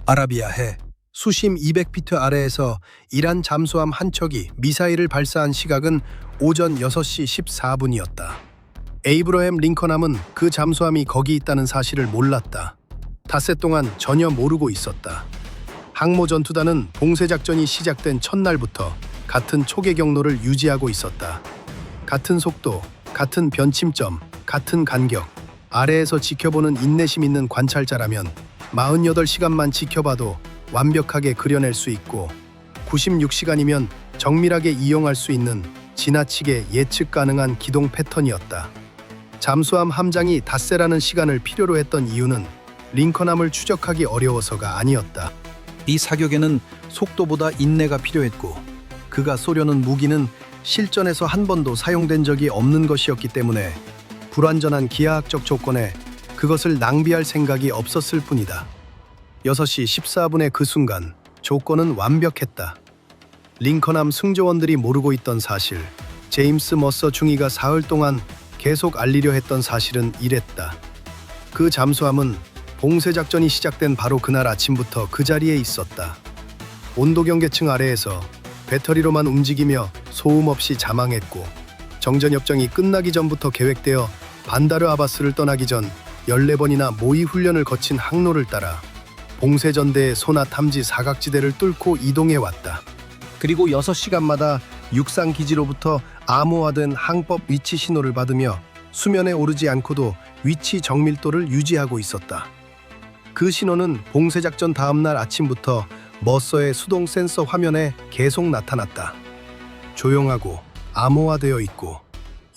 아라비아해 수심 200피트 아래에서 이란 잠수함 한 척이 미사일을 발사한 시각은 오전 6시 14분이었다. 에이브러햄 링컨함은 그 잠수함이 거기 있다는 사실을 몰랐다. 닷새 동안 전혀 모르고 있었다. 항모 전투단은 봉쇄 작전이 시작된 첫날부터 같은 초계 경로를 유지하고 있었다. 같은 속도, 같은 변침점, 같은 간격. 아래에서 지켜보는 인내심 있는 관찰자라면 48시간만 지켜봐도 완벽하게 그려낼 수 있고 96시간이면 정밀하게 이용할 수 있는 지나치게 예측 가능한 기동 패턴이었다. 잠수함 함장이 닷새라는 시간을 필요로 했던 이유는 링컨함을 추적하기 어려워서가 아니었다. 이 사격에는 속도보다 인내가 필요했고 그가 쏘려는 무기는 실전에서 한 번도 사용된 적이 없는 것이었기 때문에 불완전한 기하학적 조건에 그것을 낭비할 생각이 없었을 뿐이다. 6시 14분의 그 순간 조건은 완벽했다. 링컨함 승조원들이 모르고 있던 사실, 제임스 머서 중위가 사흘 동안 계속 알리려 했던 사실은 이랬다. 그 잠수함은 봉쇄 작전이 시작된 바로 그날 아침부터 그 자리에 있었다. 온도 경계층 아래에서 배터리로만 움직이며 소음 없이 자망했고 정전협정이 끝나기 전부터 계획되어 반다르 아바스를 떠나기 전 14번이나 모의 훈련을 거친 항로를 따라 봉쇄 전대의 소나 탐지 사각지대를 뚫고 이동해왔다. 그리고 6시간마다 육상 기지로부터 암호화된 항법 위치 신호를 받으며 수면에 오르지 않고도 위치 정밀도를 유지하고 있었다. 그 신호는 봉쇄 작전 다음날 아침부터 머서의 수동 센서 화면에 계속 나타났다. 조용하고 암호화되어 있고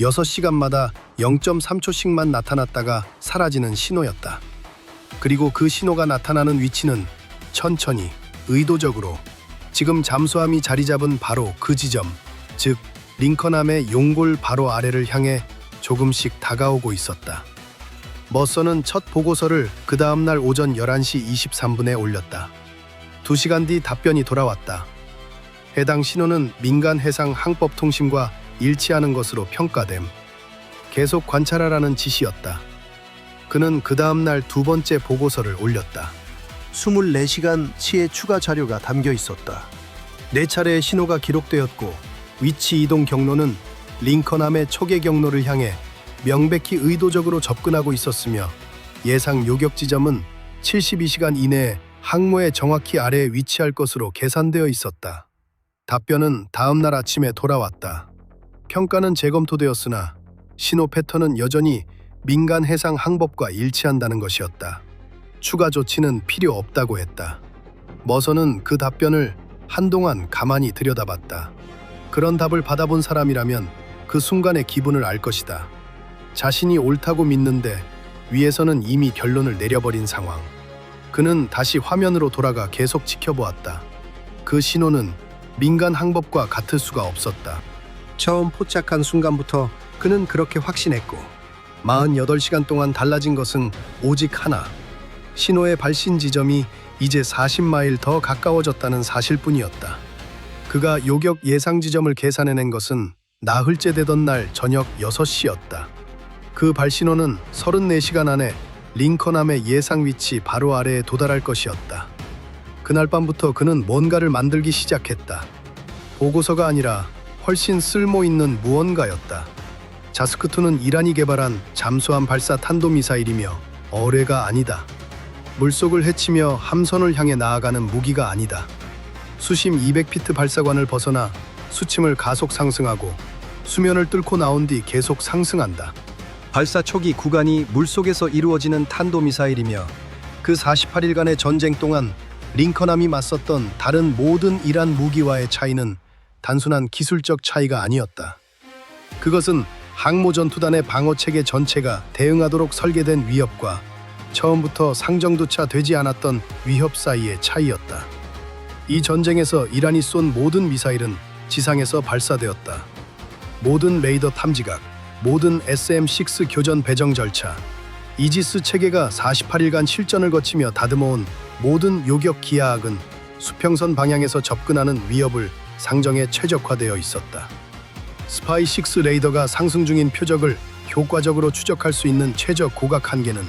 6시간마다 0.3초씩만 나타났다가 사라지는 신호였다. 그리고 그 신호가 나타나는 위치는 천천히, 의도적으로 지금 잠수함이 자리 잡은 바로 그 지점, 즉 링컨함의 용골 바로 아래를 향해 조금씩 다가오고 있었다. 머서는 첫 보고서를 그 다음날 오전 11시 23분에 올렸다. 2시간 뒤 답변이 돌아왔다. 해당 신호는 민간 해상 항법 통신과 일치하는 것으로 평가됨. 계속 관찰하라는 지시였다. 그는 그 다음날 두 번째 보고서를 올렸다. 24시간치의 추가 자료가 담겨 있었다. 4차례의 신호가 기록되었고 위치 이동 경로는 링컨함의 초계 경로를 향해 명백히 의도적으로 접근하고 있었으며 예상 요격 지점은 72시간 이내에 항모의 정확히 아래에 위치할 것으로 계산되어 있었다. 답변은 다음날 아침에 돌아왔다. 평가는 재검토되었으나 신호 패턴은 여전히 민간 해상 항법과 일치한다는 것이었다. 추가 조치는 필요 없다고 했다. 머서는 그 답변을 한동안 가만히 들여다봤다. 그런 답을 받아본 사람이라면 그 순간의 기분을 알 것이다. 자신이 옳다고 믿는데 위에서는 이미 결론을 내려버린 상황. 그는 다시 화면으로 돌아가 계속 지켜보았다. 그 신호는 민간 항법과 같을 수가 없었다. 처음 포착한 순간부터 그는 그렇게 확신했고 48시간 동안 달라진 것은 오직 하나. 신호의 발신 지점이 이제 40마일 더 가까워졌다는 사실뿐이었다. 그가 요격 예상 지점을 계산해낸 것은 나흘째 되던 날 저녁 6시였다. 그 발신호는 34시간 안에 링컨함의 예상 위치 바로 아래에 도달할 것이었다. 그날 밤부터 그는 뭔가를 만들기 시작했다. 보고서가 아니라 훨씬 쓸모있는 무언가였다. 자스크2는 이란이 개발한 잠수함 발사 탄도미사일이며 어뢰가 아니다. 물속을 헤치며 함선을 향해 나아가는 무기가 아니다. 수심 200피트 발사관을 벗어나 수침을 가속 상승하고 수면을 뚫고 나온 뒤 계속 상승한다. 발사 초기 구간이 물속에서 이루어지는 탄도미사일이며 그 48일간의 전쟁 동안 링컨함이 맞섰던 다른 모든 이란 무기와의 차이는 단순한 기술적 차이가 아니었다. 그것은 항모 전투단의 방어체계 전체가 대응하도록 설계된 위협과 처음부터 상정조차 되지 않았던 위협 사이의 차이였다. 이 전쟁에서 이란이 쏜 모든 미사일은 지상에서 발사되었다. 모든 레이더 탐지각, 모든 SM-6 교전 배정 절차, 이지스 체계가 48일간 실전을 거치며 다듬어온 모든 요격 기하학은 수평선 방향에서 접근하는 위협을 상정에 최적화되어 있었다. 스파이6 레이더가 상승 중인 표적을 효과적으로 추적할 수 있는 최저 고각 한계는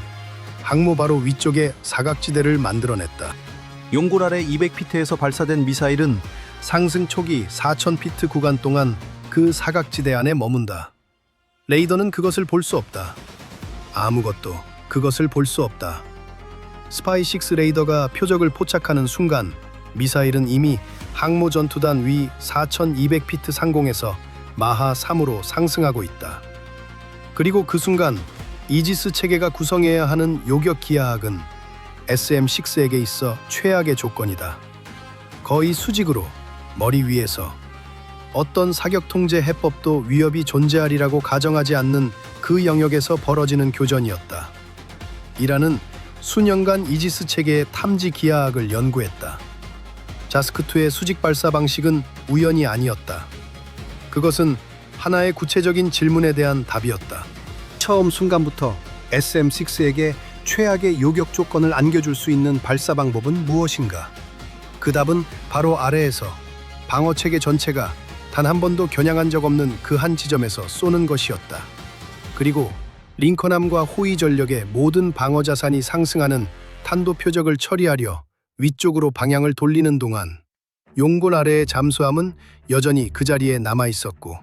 항모 바로 위쪽에 사각지대를 만들어냈다. 용골 아래 200피트에서 발사된 미사일은 상승 초기 4,000피트 구간 동안 그 사각지대 안에 머문다. 레이더는 그것을 볼 수 없다. 아무것도 그것을 볼 수 없다. 스파이6 레이더가 표적을 포착하는 순간 미사일은 이미 항모 전투단 위 4,200피트 상공에서 마하 3으로 상승하고 있다. 그리고 그 순간 이지스 체계가 구성해야 하는 요격 기하학은 SM6에게 있어 최악의 조건이다. 거의 수직으로 머리 위에서 어떤 사격 통제 해법도 위협이 존재하리라고 가정하지 않는 그 영역에서 벌어지는 교전이었다. 이란은 수년간 이지스 체계의 탐지 기하학을 연구했다. 자스크2의 수직 발사 방식은 우연이 아니었다. 그것은 하나의 구체적인 질문에 대한 답이었다. 처음 순간부터 SM6에게 최악의 요격 조건을 안겨줄 수 있는 발사 방법은 무엇인가? 그 답은 바로 아래에서 방어 체계 전체가 단 한 번도 겨냥한 적 없는 그 한 지점에서 쏘는 것이었다. 그리고 링컨함과 호위 전력의 모든 방어 자산이 상승하는 탄도 표적을 처리하려 위쪽으로 방향을 돌리는 동안 용골 아래의 잠수함은 여전히 그 자리에 남아 있었고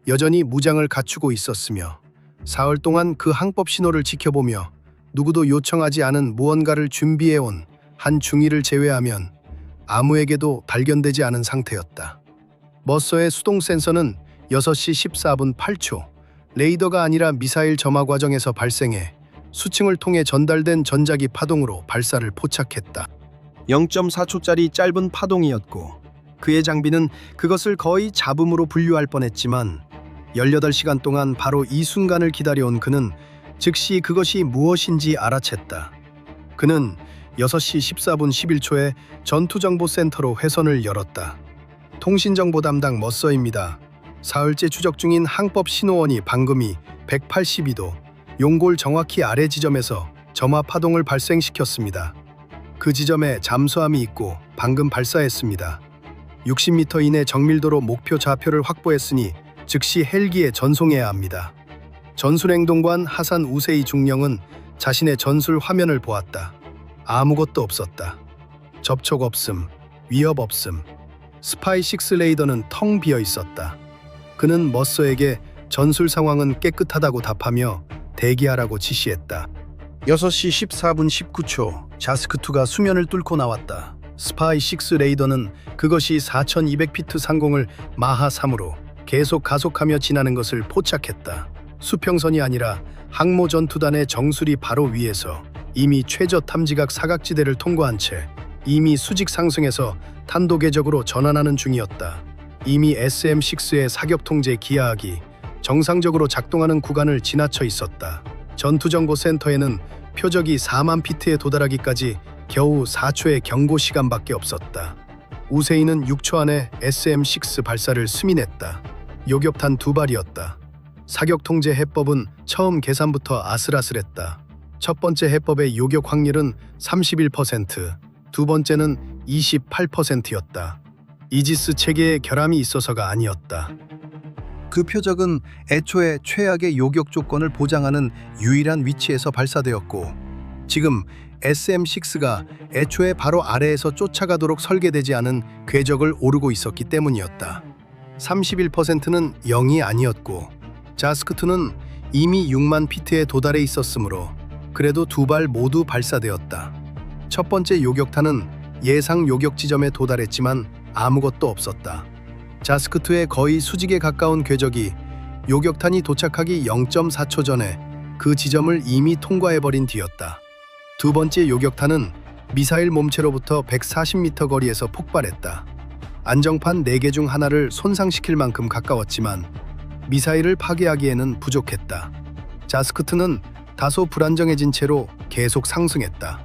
여전히 무장을 갖추고 있었으며 사흘 동안 그 항법 신호를 지켜보며 누구도 요청하지 않은 무언가를 준비해온 한 중위를 제외하면 아무에게도 발견되지 않은 상태였다. 머서의 수동 센서는 6시 14분 8초 레이더가 아니라 미사일 점화 과정에서 발생해 수층을 통해 전달된 전자기 파동으로 발사를 포착했다. 0.4초짜리 짧은 파동이었고 그의 장비는 그것을 거의 잡음으로 분류할 뻔했지만 18시간 동안 바로 이 순간을 기다려온 그는 즉시 그것이 무엇인지 알아챘다. 그는 6시 14분 11초에 전투정보센터로 회선을 열었다. 통신정보 담당 머서입니다. 사흘째 추적 중인 항법 신호원이 방금이 182도 용골 정확히 아래 지점에서 점화 파동을 발생시켰습니다. 그 지점에 잠수함이 있고 방금 발사했습니다. 60m 이내 정밀도로 목표 좌표를 확보했으니 즉시 헬기에 전송해야 합니다. 전술행동관 하산 우세이 중령은 자신의 전술 화면을 보았다. 아무것도 없었다. 접촉 없음, 위협 없음. 스파이6 레이더는 텅 비어 있었다. 그는 머서에게 전술 상황은 깨끗하다고 답하며 대기하라고 지시했다. 6시 14분 19초 자스크2가 수면을 뚫고 나왔다. 스파이6 레이더는 그것이 4,200피트 상공을 마하 3으로 계속 가속하며 지나는 것을 포착했다. 수평선이 아니라 항모 전투단의 정수리 바로 위에서 이미 최저 탐지각 사각지대를 통과한 채 이미 수직 상승해서 탄도 궤적으로 전환하는 중이었다. 이미 SM6의 사격 통제 기하학이 정상적으로 작동하는 구간을 지나쳐 있었다. 전투정보센터에는 표적이 4만 피트에 도달하기까지 겨우 4초의 경고 시간밖에 없었다. 우세이는 6초 안에 SM6 발사를 승인했다. 요격탄 2발이었다. 사격 통제 해법은 처음 계산부터 아슬아슬했다. 첫 번째 해법의 요격 확률은 31%, 두 번째는 28%였다. 이지스 체계에 결함이 있어서가 아니었다. 그 표적은 애초에 최악의 요격 조건을 보장하는 유일한 위치에서 발사되었고 지금 SM6가 애초에 바로 아래에서 쫓아가도록 설계되지 않은 궤적을 오르고 있었기 때문이었다. 31%는 0이 아니었고 자스크2는 이미 6만 피트에 도달해 있었으므로 그래도 2발 모두 발사되었다. 첫 번째 요격탄은 예상 요격 지점에 도달했지만 아무것도 없었다. 자스크2의 거의 수직에 가까운 궤적이 요격탄이 도착하기 0.4초 전에 그 지점을 이미 통과해버린 뒤였다. 두 번째 요격탄은 미사일 몸체로부터 140m 거리에서 폭발했다. 안정판 4개 중 하나를 손상시킬 만큼 가까웠지만 미사일을 파괴하기에는 부족했다. 자스크2는 다소 불안정해진 채로 계속 상승했다.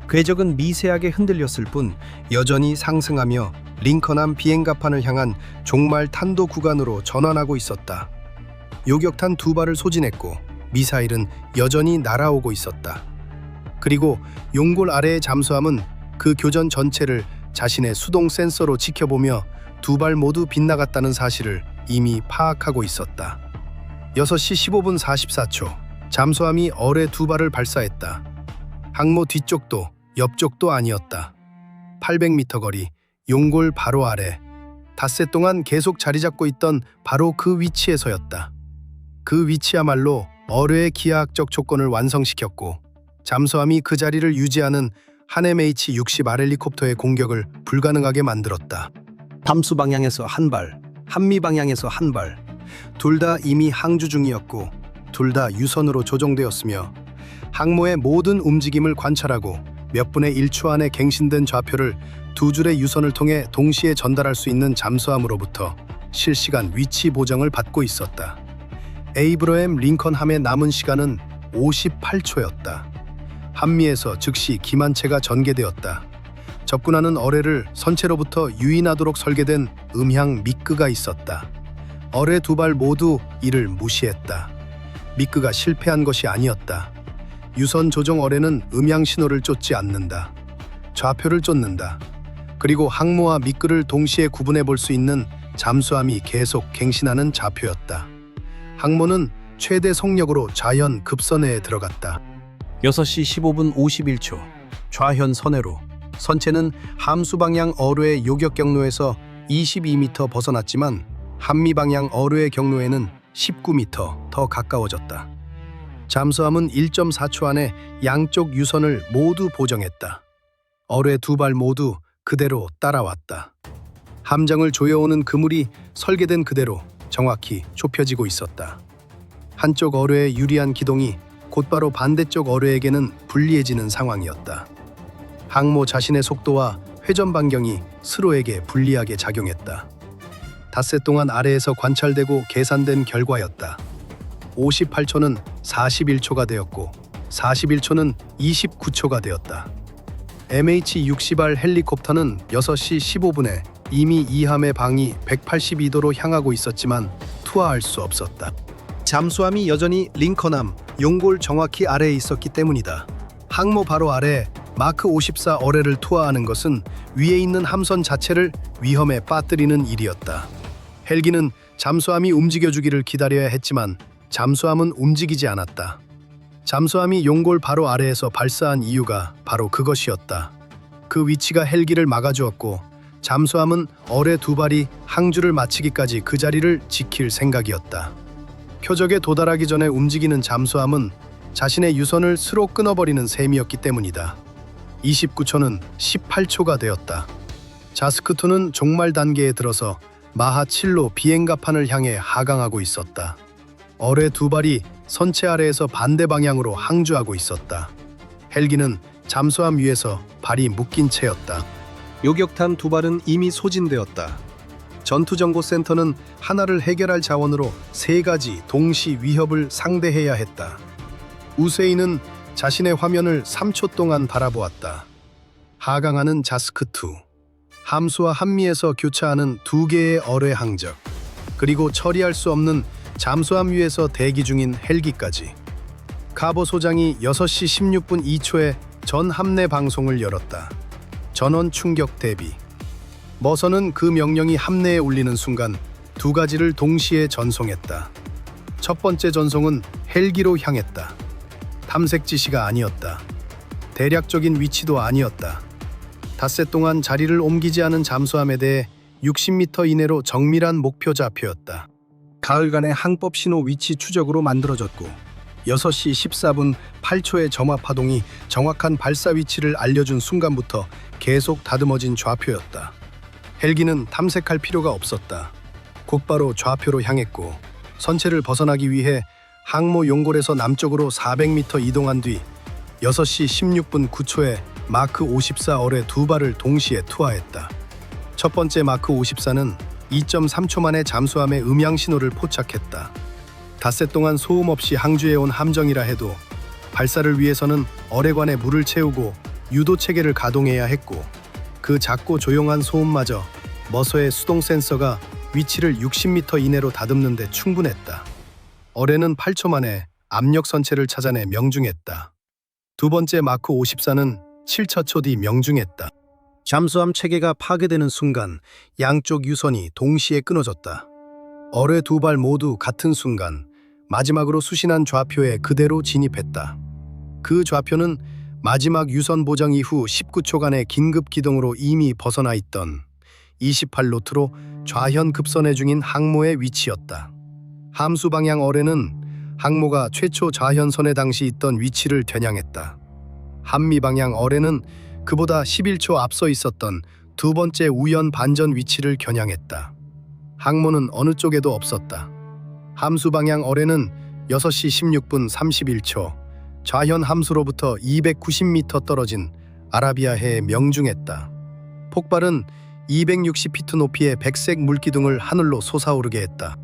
궤적은 미세하게 흔들렸을 뿐 여전히 상승하며 링컨함 비행갑판을 향한 종말 탄도 구간으로 전환하고 있었다. 요격탄 2발을 소진했고 미사일은 여전히 날아오고 있었다. 그리고 용골 아래의 잠수함은 그 교전 전체를 자신의 수동 센서로 지켜보며 2발 모두 빗나갔다는 사실을 이미 파악하고 있었다. 6시 15분 44초 잠수함이 어뢰 2발을 발사했다. 항모 뒤쪽도 옆쪽도 아니었다. 800m 거리 용골 바로 아래 닷새 동안 계속 자리 잡고 있던 바로 그 위치에서였다. 그 위치야말로 어뢰의 기하학적 조건을 완성시켰고 잠수함이 그 자리를 유지하는 한 MH-60R 헬리콥터의 공격을 불가능하게 만들었다. 함수 방향에서 한 발, 한미 방향에서 한 발, 둘 다 이미 항주 중이었고 둘 다 유선으로 조종되었으며 항모의 모든 움직임을 관찰하고 몇 분의 1초 안에 갱신된 좌표를 두 줄의 유선을 통해 동시에 전달할 수 있는 잠수함으로부터 실시간 위치 보정을 받고 있었다. 에이브러햄 링컨함의 남은 시간은 58초였다. 한미에서 즉시 기만체가 전개되었다. 접근하는 어뢰를 선체로부터 유인하도록 설계된 음향 미끄가 있었다. 어뢰 두 발 모두 이를 무시했다. 미끄가 실패한 것이 아니었다. 유선 조종 어뢰는 음향 신호를 쫓지 않는다. 좌표를 쫓는다. 그리고 항모와 미끄를 동시에 구분해 볼 수 있는 잠수함이 계속 갱신하는 좌표였다. 항모는 최대 속력으로 좌현 급선회에 들어갔다. 6시 15분 51초 좌현 선회로 선체는 함수 방향 어뢰의 요격 경로에서 22m 벗어났지만 한미 방향 어뢰의 경로에는 19m 더 가까워졌다. 잠수함은 1.4초 안에 양쪽 유선을 모두 보정했다. 어뢰 두 발 모두 그대로 따라왔다. 함정을 조여오는 그물이 설계된 그대로 정확히 좁혀지고 있었다. 한쪽 어뢰의 유리한 기동이 곧바로 반대쪽 어뢰에게는 불리해지는 상황이었다. 항모 자신의 속도와 회전 반경이 스로에게 불리하게 작용했다. 닷새 동안 아래에서 관찰되고 계산된 결과였다. 58초는 41초가 되었고 41초는 29초가 되었다. MH-60R 헬리콥터는 6시 15분에 이미 이 함의 방이 182도로 향하고 있었지만 투하할 수 없었다. 잠수함이 여전히 링컨함 용골 정확히 아래에 있었기 때문이다. 항모 바로 아래 마크 54 어뢰를 투하하는 것은 위에 있는 함선 자체를 위험에 빠뜨리는 일이었다. 헬기는 잠수함이 움직여주기를 기다려야 했지만 잠수함은 움직이지 않았다. 잠수함이 용골 바로 아래에서 발사한 이유가 바로 그것이었다. 그 위치가 헬기를 막아주었고 잠수함은 어뢰 두 발이 항주를 마치기까지 그 자리를 지킬 생각이었다. 표적에 도달하기 전에 움직이는 잠수함은 자신의 유선을 스로 끊어버리는 셈이었기 때문이다. 29초는 18초가 되었다. 자스크2는 종말 단계에 들어서 마하 7로 비행갑판을 향해 하강하고 있었다. 어뢰 두 발이 선체 아래에서 반대 방향으로 항주하고 있었다. 헬기는 잠수함 위에서 발이 묶인 채였다. 요격탄 두 발은 이미 소진되었다. 전투정보센터는 하나를 해결할 자원으로 세 가지 동시 위협을 상대해야 했다. 우세인은 자신의 화면을 3초 동안 바라보았다. 하강하는 자스크2, 함수와 한미에서 교차하는 두 개의 어뢰 항적, 그리고 처리할 수 없는 잠수함 위에서 대기 중인 헬기까지. 카보 소장이 6시 16분 2초에 전 함내 방송을 열었다. 전원 충격 대비. 머선은 그 명령이 함내에 울리는 순간 두 가지를 동시에 전송했다. 첫 번째 전송은 헬기로 향했다. 탐색 지시가 아니었다. 대략적인 위치도 아니었다. 닷새 동안 자리를 옮기지 않은 잠수함에 대해 60m 이내로 정밀한 목표 좌표였다. 가을간의 항법 신호 위치 추적으로 만들어졌고 6시 14분 8초의 점화 파동이 정확한 발사 위치를 알려준 순간부터 계속 다듬어진 좌표였다. 헬기는 탐색할 필요가 없었다. 곧바로 좌표로 향했고 선체를 벗어나기 위해 항모 용골에서 남쪽으로 400m 이동한 뒤 6시 16분 9초에 마크 54 어뢰 두 발을 동시에 투하했다. 첫 번째 마크 54는 2.3초 만에 잠수함의 음향 신호를 포착했다. 닷새 동안 소음 없이 항주해온 함정이라 해도 발사를 위해서는 어뢰관에 물을 채우고 유도 체계를 가동해야 했고 그 작고 조용한 소음마저 머서의 수동 센서가 위치를 60m 이내로 다듬는 데 충분했다. 어뢰는 8초 만에 압력 선체를 찾아내 명중했다. 두 번째 마크 54는 7초 뒤 명중했다. 잠수함 체계가 파괴되는 순간 양쪽 유선이 동시에 끊어졌다. 어뢰 두 발 모두 같은 순간 마지막으로 수신한 좌표에 그대로 진입했다. 그 좌표는 마지막 유선 보정 이후 19초간의 긴급 기동으로 이미 벗어나 있던 28노트로 좌현 급선회 중인 항모의 위치였다. 함수 방향 어뢰는 항모가 최초 좌현 선회 당시 있던 위치를 겨냥했다. 한미 방향 어뢰는 그보다 11초 앞서 있었던 두 번째 우연 반전 위치를 겨냥했다. 항모는 어느 쪽에도 없었다. 함수 방향 어뢰는 6시 16분 31초 좌현 함수로부터 290m 떨어진 아라비아해에 명중했다. 폭발은 260피트 높이의 백색 물기둥을 하늘로 솟아오르게 했다.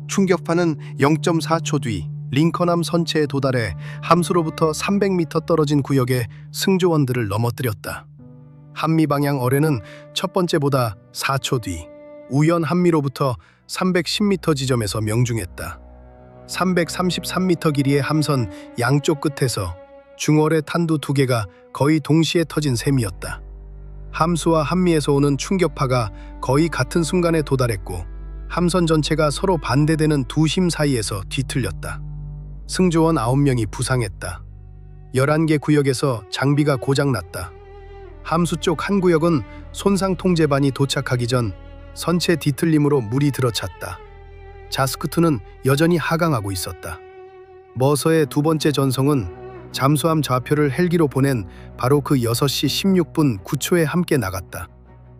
충격파는 0.4초 뒤 링컨함 선체에 도달해 함수로부터 300m 떨어진 구역의 승조원들을 넘어뜨렸다. 한미 방향 어뢰는 첫 번째보다 4초 뒤 우연 한미로부터 310m 지점에서 명중했다. 333m 길이의 함선 양쪽 끝에서 중어뢰 탄두 2개가 거의 동시에 터진 셈이었다. 함수와 한미에서 오는 충격파가 거의 같은 순간에 도달했고 함선 전체가 서로 반대되는 두 힘 사이에서 뒤틀렸다. 승조원 9명이 부상했다. 11개 구역에서 장비가 고장났다. 함수 쪽 한 구역은 손상 통제반이 도착하기 전 선체 뒤틀림으로 물이 들어찼다. 자스크투는 여전히 하강하고 있었다. 머서의 두 번째 전송은 잠수함 좌표를 헬기로 보낸 바로 그 6시 16분 9초에 함께 나갔다.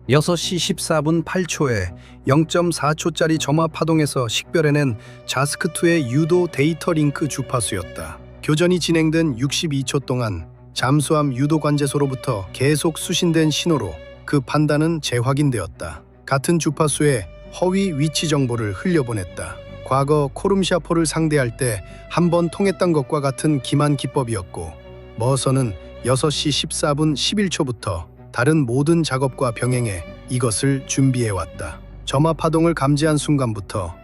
6시 14분 8초에 0.4초짜리 점화 파동에서 식별해낸 자스크2의 유도 데이터 링크 주파수였다. 교전이 진행된 62초 동안 잠수함 유도 관제소로부터 계속 수신된 신호로 그 판단은 재확인되었다. 같은 주파수에 허위 위치 정보를 흘려보냈다. 과거 코름샤포를 상대할 때 한 번 통했던 것과 같은 기만 기법이었고 머서는 6시 14분 11초부터 다른 모든 작업과 병행해 이것을 준비해왔다. 점화 파동을 감지한 순간부터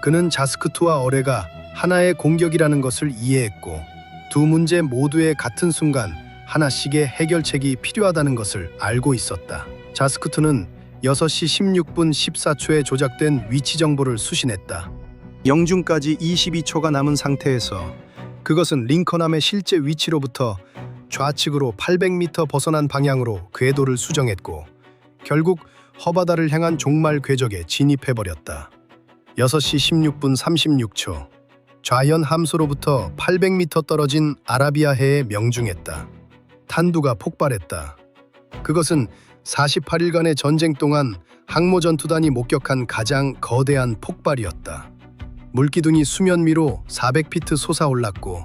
그는 자스크투와 어뢰가 하나의 공격이라는 것을 이해했고 두 문제 모두의 같은 순간 하나씩의 해결책이 필요하다는 것을 알고 있었다. 자스크투는 6시 16분 14초에 조작된 위치 정보를 수신했다. 영중까지 22초가 남은 상태에서 그것은 링컨함의 실제 위치로부터 좌측으로 800m 벗어난 방향으로 궤도를 수정했고 결국 허바다를 향한 종말 궤적에 진입해버렸다. 6시 16분 36초 좌현 함수로부터 800m 떨어진 아라비아해에 명중했다. 탄두가 폭발했다. 그것은 48일간의 전쟁 동안 항모전투단이 목격한 가장 거대한 폭발이었다. 물기둥이 수면 위로 400피트 솟아올랐고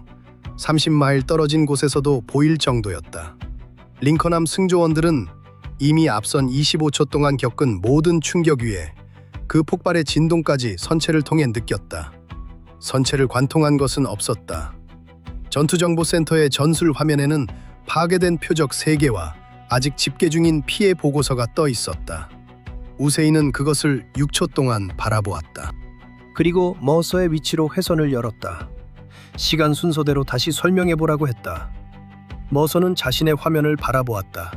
30마일 떨어진 곳에서도 보일 정도였다. 링컨함 승조원들은 이미 앞선 25초 동안 겪은 모든 충격 위에 그 폭발의 진동까지 선체를 통해 느꼈다. 선체를 관통한 것은 없었다. 전투정보센터의 전술 화면에는 파괴된 표적 3개와 아직 집계 중인 피해 보고서가 떠 있었다. 우세인은 그것을 6초 동안 바라보았다. 그리고 머서의 위치로 회선을 열었다. 시간 순서대로 다시 설명해보라고 했다. 머서는 자신의 화면을 바라보았다.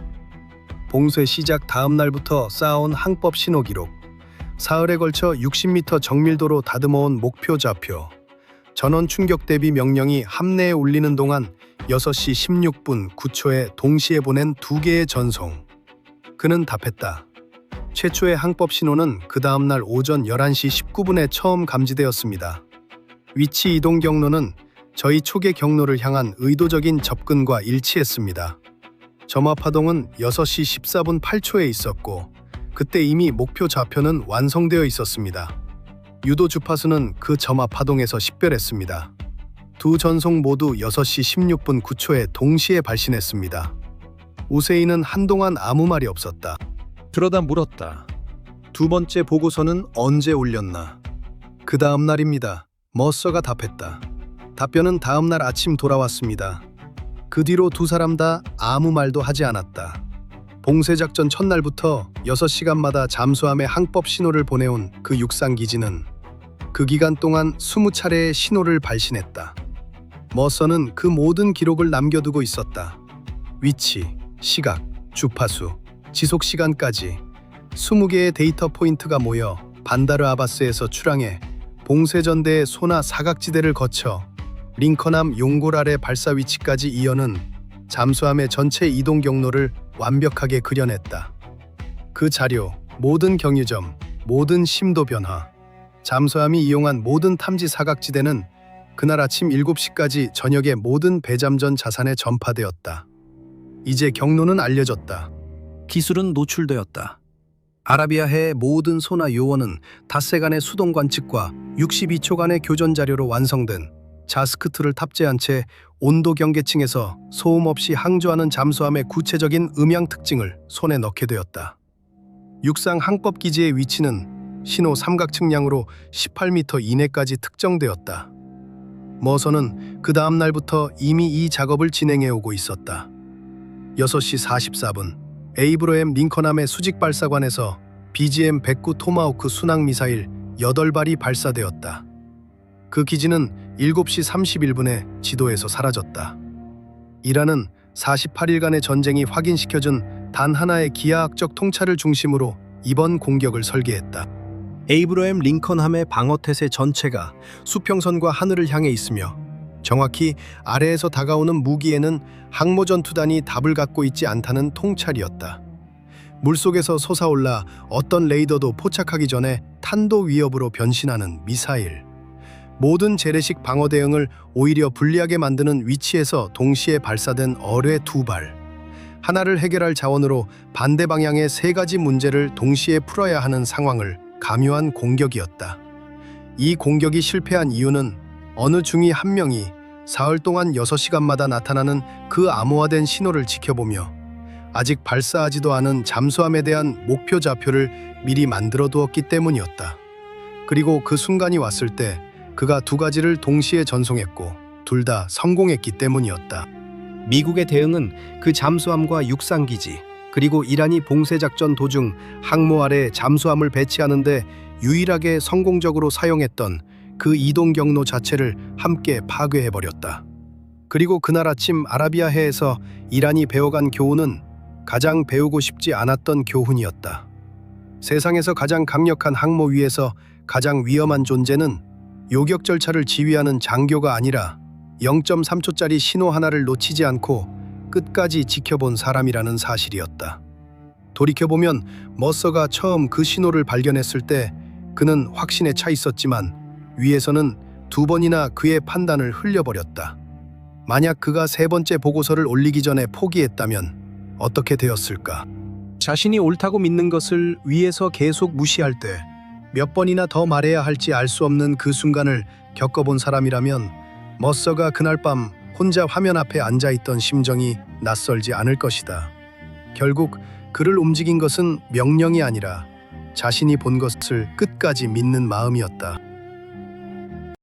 봉쇄 시작 다음 날부터 쌓아온 항법 신호 기록, 사흘에 걸쳐 60m 정밀도로 다듬어온 목표 좌표, 전원 충격 대비 명령이 함내에 울리는 동안 6시 16분 9초에 동시에 보낸 2개의 전송. 그는 답했다. 최초의 항법 신호는 그 다음 날 오전 11시 19분에 처음 감지되었습니다. 위치 이동 경로는 저희 초계 경로를 향한 의도적인 접근과 일치했습니다. 점화 파동은 6시 14분 8초에 있었고 그때 이미 목표 좌표는 완성되어 있었습니다. 유도 주파수는 그 점화 파동에서 식별했습니다. 두 전송 모두 6시 16분 9초에 동시에 발신했습니다. 우세인은 한동안 아무 말이 없었다. 그러다 물었다. 두 번째 보고서는 언제 올렸나? 그 다음 날입니다. 머서가 답했다. 답변은 다음 날 아침 돌아왔습니다. 그 뒤로 두 사람 다 아무 말도 하지 않았다. 봉쇄작전 첫날부터 6시간마다 잠수함에 항법 신호를 보내온 그 육상기지는 그 기간 동안 20차례의 신호를 발신했다. 머서는 그 모든 기록을 남겨두고 있었다. 위치, 시각, 주파수, 지속시간까지 20개의 데이터 포인트가 모여 반다르 아바스에서 출항해 봉쇄전대의 소나 사각지대를 거쳐 링컨함 용골 아래 발사 위치까지 이어는 잠수함의 전체 이동 경로를 완벽하게 그려냈다. 그 자료, 모든 경유점, 모든 심도 변화, 잠수함이 이용한 모든 탐지 사각지대는 그날 아침 7시까지 저녁에 모든 배잠전 자산에 전파되었다. 이제 경로는 알려졌다. 기술은 노출되었다. 아라비아해의 모든 소나 요원은 닷새간의 수동 관측과 62초간의 교전 자료로 완성된 자스크트를 탑재한 채 온도 경계층에서 소음 없이 항조하는 잠수함의 구체적인 음향 특징을 손에 넣게 되었다. 육상 항법 기지의 위치는 신호 삼각측량으로 18m 이내까지 특정되었다. 머서는 그 다음 날부터 이미 이 작업을 진행해 오고 있었다. 6시 44분 에이브러햄 링컨함의 수직 발사관에서 BGM-109 토마호크 순항 미사일 8발이 발사되었다. 그 기지는 7시 31분에 지도에서 사라졌다. 이란은 48일간의 전쟁이 확인시켜준 단 하나의 기하학적 통찰을 중심으로 이번 공격을 설계했다. 에이브러햄 링컨함의 방어태세 전체가 수평선과 하늘을 향해 있으며 정확히 아래에서 다가오는 무기에는 항모전투단이 답을 갖고 있지 않다는 통찰이었다. 물속에서 솟아올라 어떤 레이더도 포착하기 전에 탄도 위협으로 변신하는 미사일. 모든 재래식 방어 대응을 오히려 불리하게 만드는 위치에서 동시에 발사된 어뢰 2발. 하나를 해결할 자원으로 반대 방향의 3가지 문제를 동시에 풀어야 하는 상황을 가묘한 공격이었다. 이 공격이 실패한 이유는 어느 중위 한 명이 사흘 동안 6시간마다 나타나는 그 암호화된 신호를 지켜보며 아직 발사하지도 않은 잠수함에 대한 목표 좌표를 미리 만들어 두었기 때문이었다. 그리고 그 순간이 왔을 때 그가 2가지를 동시에 전송했고 둘 다 성공했기 때문이었다. 미국의 대응은 그 잠수함과 육상기지 그리고 이란이 봉쇄작전 도중 항모 아래 잠수함을 배치하는데 유일하게 성공적으로 사용했던 그 이동 경로 자체를 함께 파괴해버렸다. 그리고 그날 아침 아라비아해에서 이란이 배워간 교훈은 가장 배우고 싶지 않았던 교훈이었다. 세상에서 가장 강력한 항모 위에서 가장 위험한 존재는 요격 절차를 지휘하는 장교가 아니라 0.3초짜리 신호 하나를 놓치지 않고 끝까지 지켜본 사람이라는 사실이었다. 돌이켜보면 머서가 처음 그 신호를 발견했을 때 그는 확신에 차 있었지만 위에서는 2번이나 그의 판단을 흘려버렸다. 만약 그가 3번째 보고서를 올리기 전에 포기했다면 어떻게 되었을까? 자신이 옳다고 믿는 것을 위에서 계속 무시할 때 몇 번이나 더 말해야 할지 알 수 없는 그 순간을 겪어본 사람이라면 머서가 그날 밤 혼자 화면 앞에 앉아있던 심정이 낯설지 않을 것이다. 결국 그를 움직인 것은 명령이 아니라 자신이 본 것을 끝까지 믿는 마음이었다.